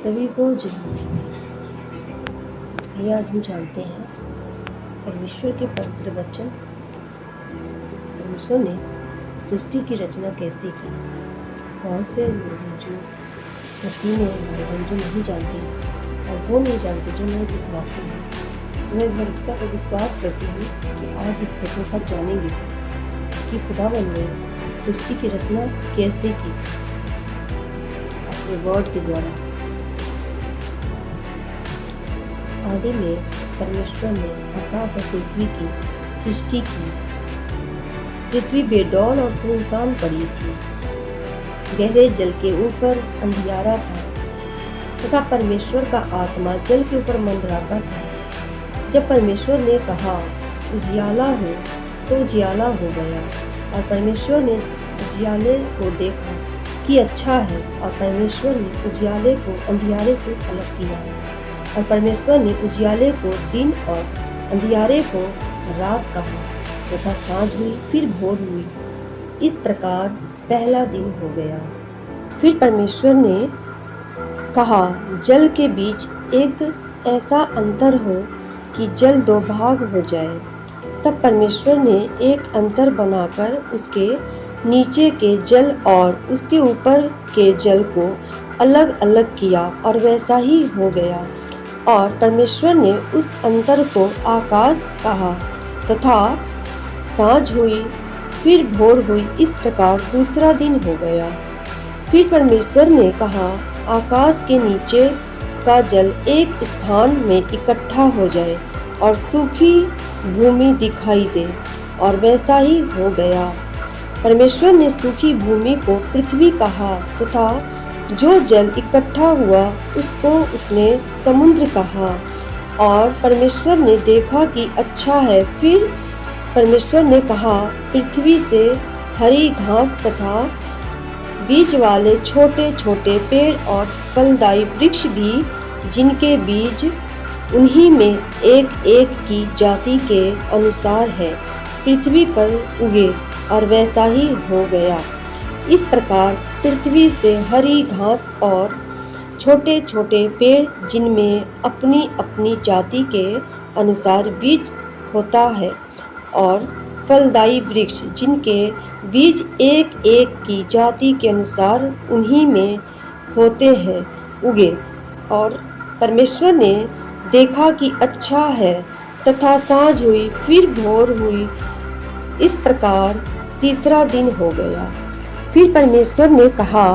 सभी को जय। आइए आज हम जानते हैं परमेश्वर के पवित्र वचन। परमेश्वर ने सृष्टि की रचना कैसे की। बहुत से लोग हैं जो मसीह में हैं जो नहीं जानते, और वो नहीं जानते जो नए विश्वासी हैं। मैं भरोसा पर विश्वास करती हूँ कि आज इस वचन सब जानेंगे कि खुदावंद ने सृष्टि की रचना कैसे की अपने वर्ड के द्वारा। आदि में परमेश्वर ने आकाश और पृथ्वी की सृष्टि की। पृथ्वी बेडौल और सुनसान पड़ी थी, गहरे जल के ऊपर अंधियारा था तथा परमेश्वर का आत्मा जल के ऊपर मंडराता था। जब परमेश्वर ने कहा उजियाला हो, तो उजियाला हो गया। और परमेश्वर ने उजियाले को देखा कि अच्छा है, और परमेश्वर ने उजियाले को अंधियारे से अलग किया। और परमेश्वर ने उजियाले को दिन और अंधियारे को रात कहा तथा सांझ हुई, फिर भोर हुई। इस प्रकार पहला दिन हो गया। फिर परमेश्वर ने कहा जल के बीच एक ऐसा अंतर हो कि जल दो भाग हो जाए। तब परमेश्वर ने एक अंतर बनाकर उसके नीचे के जल और उसके ऊपर के जल को अलग अलग किया, और वैसा ही हो गया। और परमेश्वर ने उस अंतर को आकाश कहा तथा सांझ हुई, फिर भोर हुई। इस प्रकार दूसरा दिन हो गया। फिर परमेश्वर ने कहा आकाश के नीचे का जल एक स्थान में इकट्ठा हो जाए और सूखी भूमि दिखाई दे, और वैसा ही हो गया। परमेश्वर ने सूखी भूमि को पृथ्वी कहा तथा जो जल इकट्ठा हुआ उसको उसने समुद्र कहा। और परमेश्वर ने देखा कि अच्छा है। फिर परमेश्वर ने कहा पृथ्वी से हरी घास तथा बीज वाले छोटे छोटे पेड़ और फलदायी वृक्ष भी, जिनके बीज उन्हीं में एक एक की जाति के अनुसार है, पृथ्वी पर उगे, और वैसा ही हो गया। इस प्रकार पृथ्वी से हरी घास और छोटे छोटे पेड़, जिनमें अपनी अपनी जाति के अनुसार बीज होता है, और फलदायी वृक्ष, जिनके बीज एक एक की जाति के अनुसार उन्हीं में होते हैं, उगे। और परमेश्वर ने देखा कि अच्छा है, तथा सांझ हुई, फिर भोर हुई। इस प्रकार तीसरा दिन हो गया। फिर परमेश्वर ने कहा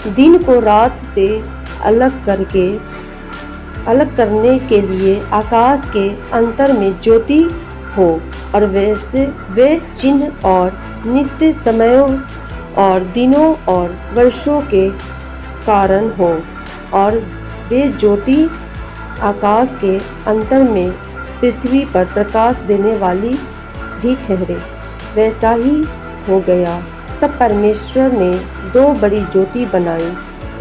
दिन को रात से अलग करने के लिए आकाश के अंतर में ज्योति हो, और वैसे वे चिन्ह और नित्य समयों और दिनों और वर्षों के कारण हो, और वे ज्योति आकाश के अंतर में पृथ्वी पर प्रकाश देने वाली भी ठहरे। वैसा ही हो गया। तब परमेश्वर ने दो बड़ी ज्योति बनाई।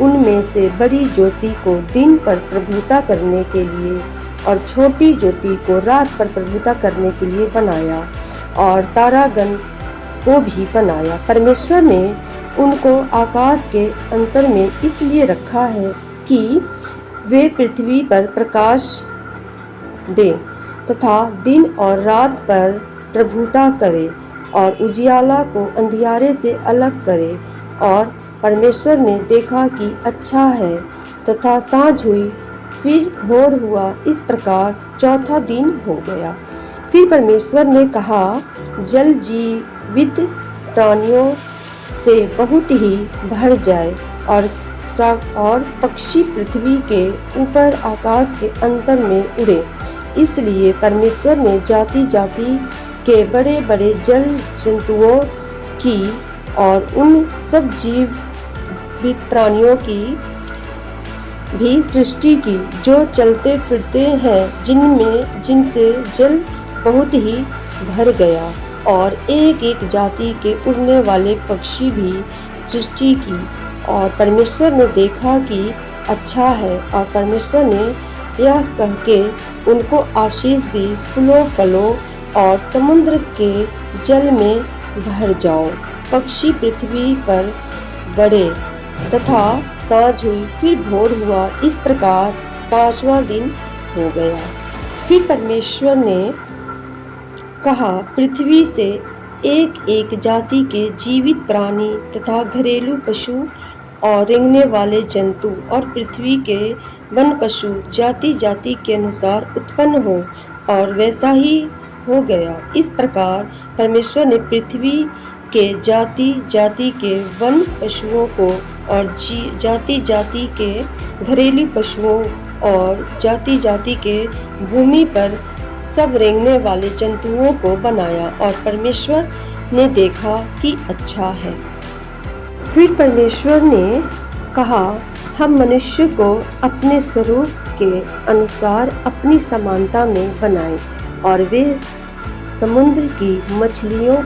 उनमें से बड़ी ज्योति को दिन पर प्रभुता करने के लिए और छोटी ज्योति को रात पर प्रभुता करने के लिए बनाया, और तारागण को भी बनाया। परमेश्वर ने उनको आकाश के अंतर में इसलिए रखा है कि वे पृथ्वी पर प्रकाश दें तथा दिन और रात पर प्रभुता करें, और उजियाला को अंधियारे से अलग करे। और परमेश्वर ने देखा कि अच्छा है, तथा सांझ हुई, फिर भोर हुआ। इस प्रकार चौथा दिन हो गया। फिर परमेश्वर ने कहा जल जीवित प्राणियों से बहुत ही भर जाए, और पक्षी पृथ्वी के ऊपर आकाश के अंतर में उड़े। इसलिए परमेश्वर ने जाति जाति के बड़े बड़े जल जंतुओं की और उन सब जीवित प्राणियों की भी सृष्टि की, जो चलते फिरते हैं, जिनसे जल बहुत ही भर गया। और एक एक जाति के उड़ने वाले पक्षी भी सृष्टि की। और परमेश्वर ने देखा कि अच्छा है, और परमेश्वर ने यह कह के उनको आशीष दी फलो और समुद्र के जल में भर जाओ, पक्षी पृथ्वी पर बढ़े तथा साँझ हुई, फिर भोर हुआ, इस प्रकार 5वां दिन हो गया। फिर परमेश्वर ने कहा, पृथ्वी से एक एक जाति के जीवित प्राणी तथा घरेलू पशु और रेंगने वाले जंतु और पृथ्वी के वन पशु जाति जाति के अनुसार उत्पन्न हो, और वैसा ही हो गया। इस प्रकार परमेश्वर ने पृथ्वी के जाति जाति के वन पशुओं को और जाति जाति के घरेलू पशुओं और जाति जाति के भूमि पर सब रेंगने वाले जंतुओं को बनाया, और परमेश्वर ने देखा कि अच्छा है। फिर परमेश्वर ने कहा, हम मनुष्य को अपने स्वरूप के अनुसार अपनी समानता में बनाएं, और वे समुद्र की मछलियों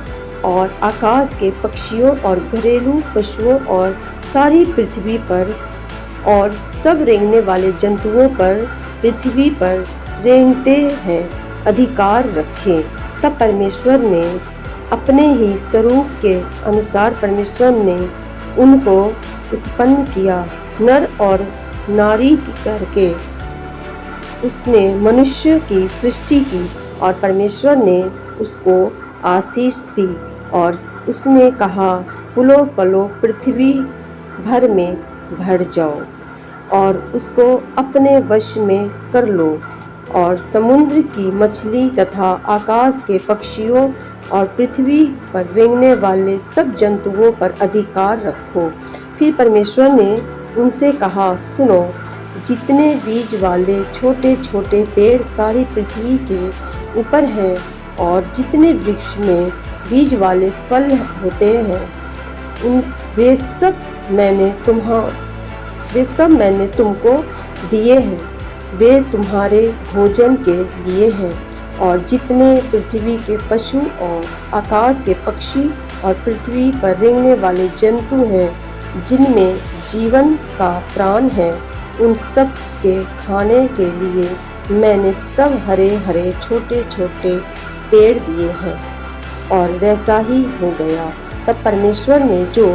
और आकाश के पक्षियों और घरेलू पशुओं और सारी पृथ्वी पर और सब रेंगने वाले जंतुओं पर पृथ्वी पर रेंगते हैं अधिकार रखें। तब परमेश्वर ने अपने ही स्वरूप के अनुसार परमेश्वर ने उनको उत्पन्न किया, नर और नारी करके उसने मनुष्य की सृष्टि की, और परमेश्वर ने उसको आशीष दी और उसने कहा, फूलो फलो पृथ्वी भर में भर जाओ और उसको अपने वश में कर लो, और समुद्र की मछली तथा आकाश के पक्षियों और पृथ्वी पर रेंगने वाले सब जंतुओं पर अधिकार रखो। फिर परमेश्वर ने उनसे कहा, सुनो, जितने बीज वाले छोटे छोटे पेड़ सारी पृथ्वी के ऊपर हैं और जितने वृक्ष में बीज वाले फल होते हैं, वे सब मैंने तुमको दिए हैं, वे तुम्हारे भोजन के लिए हैं। और जितने पृथ्वी के पशु और आकाश के पक्षी और पृथ्वी पर रेंगने वाले जंतु हैं, जिनमें जीवन का प्राण है, उन सब के खाने के लिए मैंने सब हरे हरे छोटे छोटे पेड़ दिए हैं। और वैसा ही हो गया। तब परमेश्वर ने जो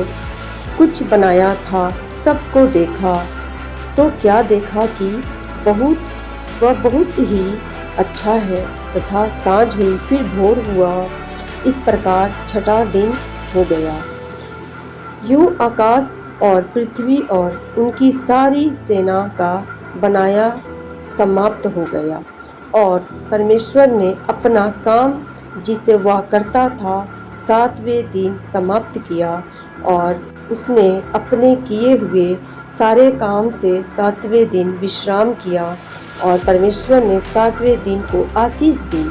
कुछ बनाया था सबको देखा, तो क्या देखा कि वह बहुत ही अच्छा है। तथा साँझ हुई, फिर भोर हुआ, इस प्रकार 6वां दिन हो गया। यूं आकाश और पृथ्वी और उनकी सारी सेना का बनाया समाप्त हो गया, और परमेश्वर ने अपना काम जिसे वह करता था 7वें दिन समाप्त किया, और उसने अपने किए हुए सारे काम से 7वें दिन विश्राम किया। और परमेश्वर ने 7वें दिन को आशीष दी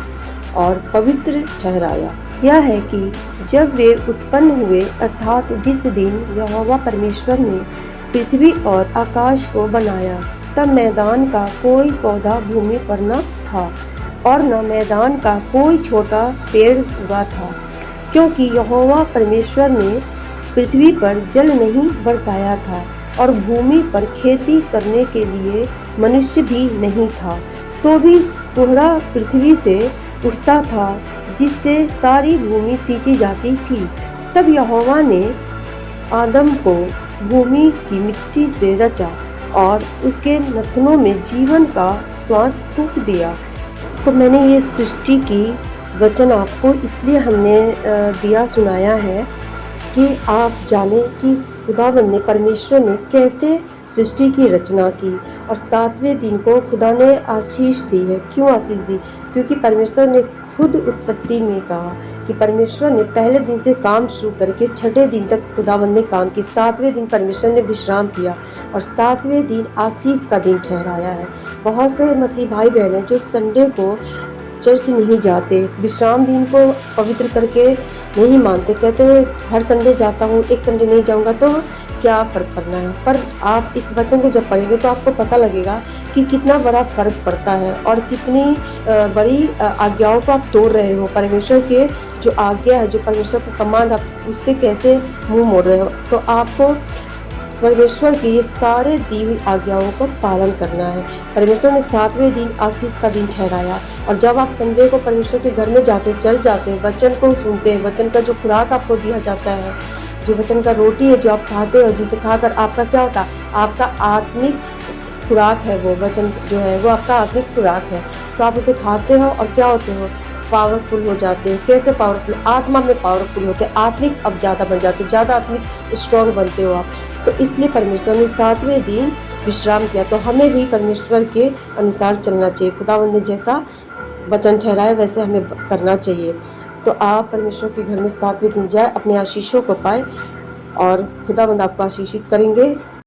और पवित्र ठहराया। यह है कि जब वे उत्पन्न हुए, अर्थात जिस दिन यहोवा परमेश्वर ने पृथ्वी और आकाश को बनाया, तब मैदान का कोई पौधा भूमि पर न था और न मैदान का कोई छोटा पेड़ उगा था, क्योंकि यहोवा परमेश्वर ने पृथ्वी पर जल नहीं बरसाया था और भूमि पर खेती करने के लिए मनुष्य भी नहीं था। तो भी कोहरा पृथ्वी से उठता था, जिससे सारी भूमि सींची जाती थी। तब यहोवा ने आदम को भूमि की मिट्टी से रचा और उसके नथनों में जीवन का श्वास फूंक दिया। तो मैंने ये सृष्टि की वचन आपको इसलिए हमने दिया सुनाया है कि आप जानें कि खुदावंद ने परमेश्वर ने कैसे सृष्टि की रचना की। और 7वें दिन को खुदा ने आशीष दी है। क्यों आशीष दी? क्योंकि परमेश्वर ने खुद उत्पत्ति में कहा कि परमेश्वर ने पहले दिन से काम शुरू करके 6ठे दिन तक खुदावंद ने काम की। 7वें दिन परमेश्वर ने विश्राम किया और 7वें दिन आशीष का दिन ठहराया है। बहुत से मसीह भाई बहन हैं जो संडे को चर्च नहीं जाते, विश्राम दिन को पवित्र करके नहीं मानते, कहते हैं हर संडे जाता हूँ, एक संडे नहीं जाऊँगा तो क्या फ़र्क पड़ना है। पर आप इस वचन को जब पढ़ेंगे तो आपको पता लगेगा कि कितना बड़ा फ़र्क पड़ता है और कितनी बड़ी आज्ञाओं को आप तोड़ रहे हो। परमेश्वर के जो आज्ञा है, जो परमेश्वर का कमांड, आप उससे कैसे मुंह मोड़ रहे हो। तो आपको परमेश्वर की ये सारे दी हुई आज्ञाओं का पालन करना है। परमेश्वर ने 7वें दिन आशीष का दिन ठहराया। और जब आप संडे को परमेश्वर के घर में जाते, चर्च जाते हैं, वचन को सुनते हैं, वचन का जो खुराक आपको दिया जाता है, जो वचन का रोटी है जो आप खाते हो, जिसे खाकर आपका क्या होता है, आपका आत्मिक खुराक है, वो वचन जो है वो आपका आत्मिक खुराक है। तो आप उसे खाते हो और क्या होते हो, पावरफुल हो जाते हो। कैसे पावरफुल, आत्मा में पावरफुल होते, आत्मिक अब ज़्यादा बन जाते हो, ज़्यादा आत्मिक स्ट्रॉन्ग बनते हो आप। तो इसलिए परमेश्वर ने 7वें दिन विश्राम किया। तो हमें भी परमेश्वर के अनुसार चलना चाहिए, खुदावंद ने जैसा वचन ठहराए वैसे हमें करना चाहिए। तो आप परमेश्वर के घर में 7वें दिन जाए, अपने आशीषों को पाए और खुदावंद आपको आशीषित करेंगे।